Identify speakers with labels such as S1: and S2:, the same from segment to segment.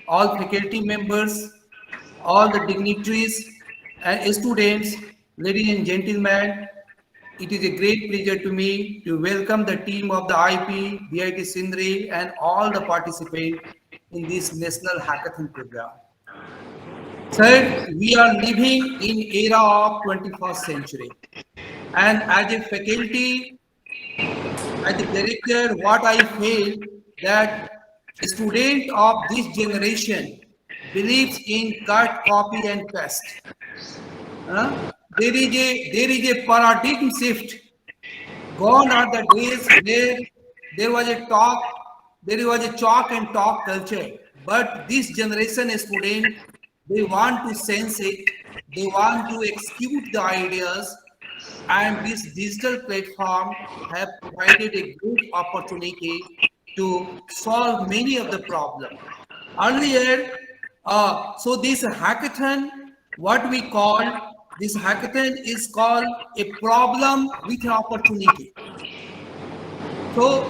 S1: all faculty members, all the dignitaries and students, ladies and gentlemen, it is a great pleasure to me to welcome the team of the IP, BIT Sindri, and all the participants in this National Hackathon program. Sir, we are living in era of 21st century, and as a faculty, as a director, what I feel that a student of this generation believes in cut, copy, and paste. There is a paradigm shift. Gone are the days where there was a talk, there was a chalk and talk culture. But this generation of student, they want to sense it, they want to execute the ideas, and this digital platform have provided a good opportunity to solve many of the problems. Earlier, so this hackathon, what we call this hackathon is called a problem with an opportunity. So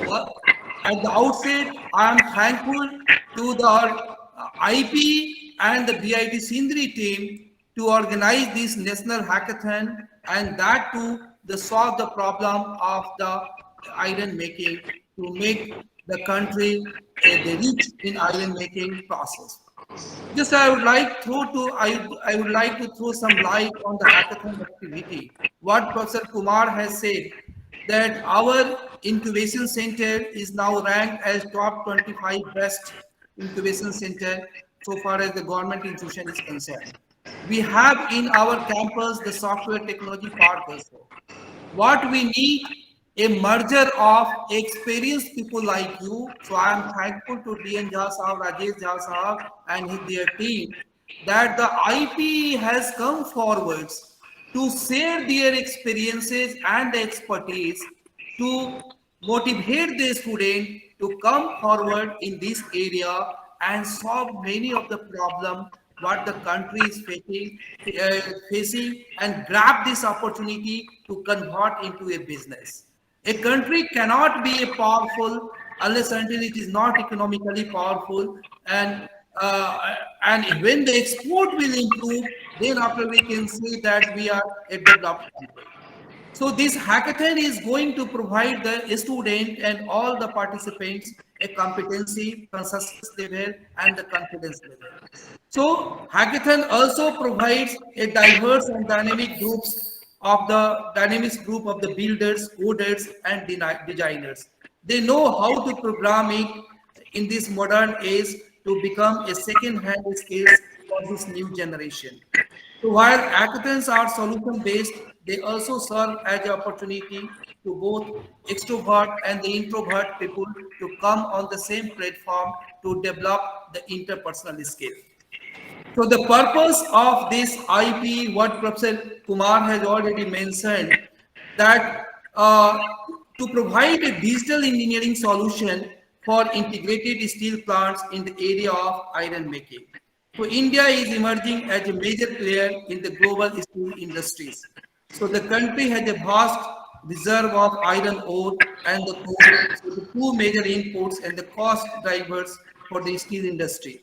S1: at the outset, I am thankful to the IP and the BIT Sindri team to organize this national hackathon and that to the solve the problem of the iron making to make the country the rich in iron making process. Just I would like to throw some light on the hackathon activity. What Professor Kumar has said that our incubation center is now ranked as top 25 best incubation center so far as the government institution is concerned. We have in our campus the software technology park also. What we need a merger of experienced people like you. So I am thankful to DN Jha Sahab, Rajesh Jha Sahab and their team that the IP has come forwards to share their experiences and expertise to motivate the student to come forward in this area and solve many of the problem what the country is facing and grab this opportunity to convert into a business. A country cannot be a powerful unless until it is not economically powerful and when the export will improve, then after we can say that we are a developed country. So this hackathon is going to provide the student and all the participants a competency, consciousness level, and the confidence level. So hackathon also provides a diverse and dynamic group of the builders, coders, and designers. They know how to program it in this modern age to become a second-hand skills for this new generation. So while hackathons are solution-based, they also serve as an opportunity to both extrovert and the introvert people to come on the same platform to develop the interpersonal skill. So the purpose of this IP, what Professor Kumar has already mentioned, that to provide a digital engineering solution for integrated steel plants in the area of iron making. So India is emerging as a major player in the global steel industries. So the country has a vast reserve of iron ore and the coal, so the two major inputs and the cost drivers for the steel industry.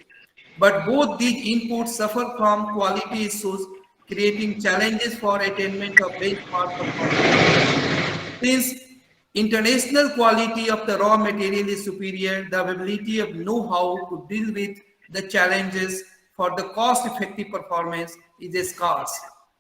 S1: But both these inputs suffer from quality issues, creating challenges for attainment of benchmark performance. Since international quality of the raw material is superior, the ability of know-how to deal with the challenges for the cost-effective performance is scarce.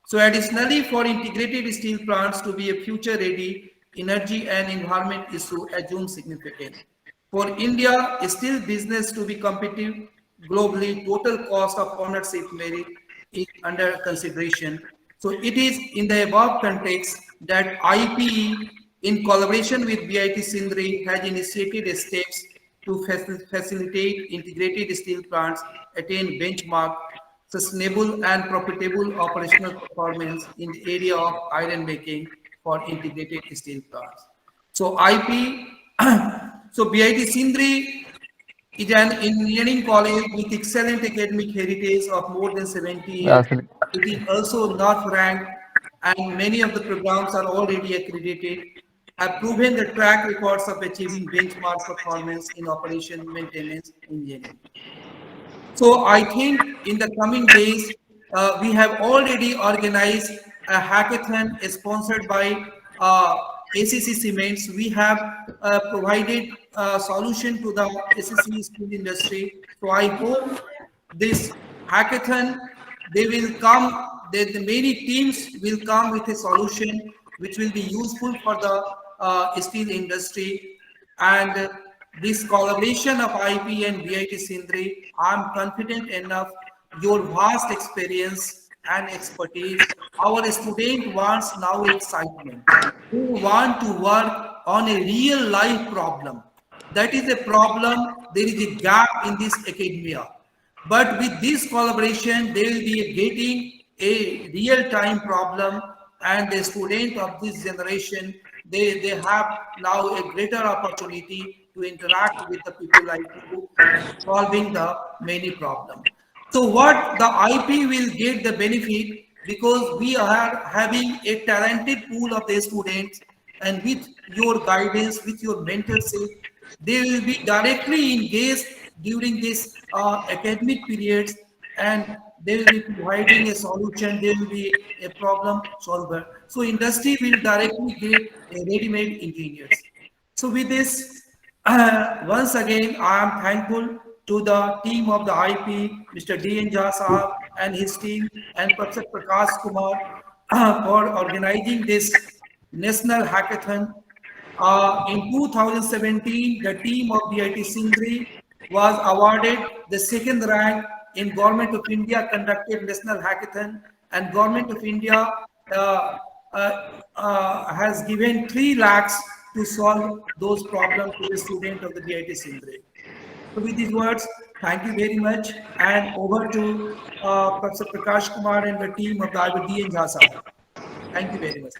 S1: So additionally, for integrated steel plants to be a future-ready, energy and environment issue assume significant. For India, steel business to be competitive globally, total cost of ownership merit is under consideration. So it is in the above context that IPE, in collaboration with BIT Sindri, has initiated steps to facilitate integrated steel plants attain benchmark, sustainable and profitable operational performance in the area of iron making for integrated steel plants. So IP, so BIT Sindri is an engineering college with excellent academic heritage of more than 70 years.
S2: Absolutely.
S1: It is also North ranked and many of the programs are already accredited, have proven the track records of achieving benchmark performance in operation maintenance engineering. So I think in the coming days, we have already organized a hackathon sponsored by ACC Cements. We have provided a solution to the ACC steel industry. So I hope this hackathon, they will come, the many teams will come with a solution which will be useful for the steel industry. And this collaboration of IP and BIT Sindri, I'm confident enough your vast experience and expertise. Our student wants now excitement. Who want to work on a real life problem. That is a problem. There is a gap in this academia. But with this collaboration, they will be getting a real-time problem, and the student of this generation, they have now a greater opportunity to interact with the people like you and solving the many problems. So what the IP will get the benefit because we are having a talented pool of the students, and with your guidance, with your mentorship, they will be directly engaged during this academic periods, and they will be providing a solution. They will be a problem solver. So industry will directly get a ready-made engineers. So with this, once again, I am thankful to the team of the IP, Mr. D. N. Jha Sahab and his team, and Professor Prakash Kumar for organizing this national hackathon. In 2017, the team of BIT Sindri was awarded the second rank in Government of India conducted national hackathon, and Government of India uh, has given 3 lakhs to solve those problems to the student of the BIT Sindri. So with these words, thank you very much, and over to Professor Prakash Kumar and the team of the IBD and Jha Sahab. Thank you very much.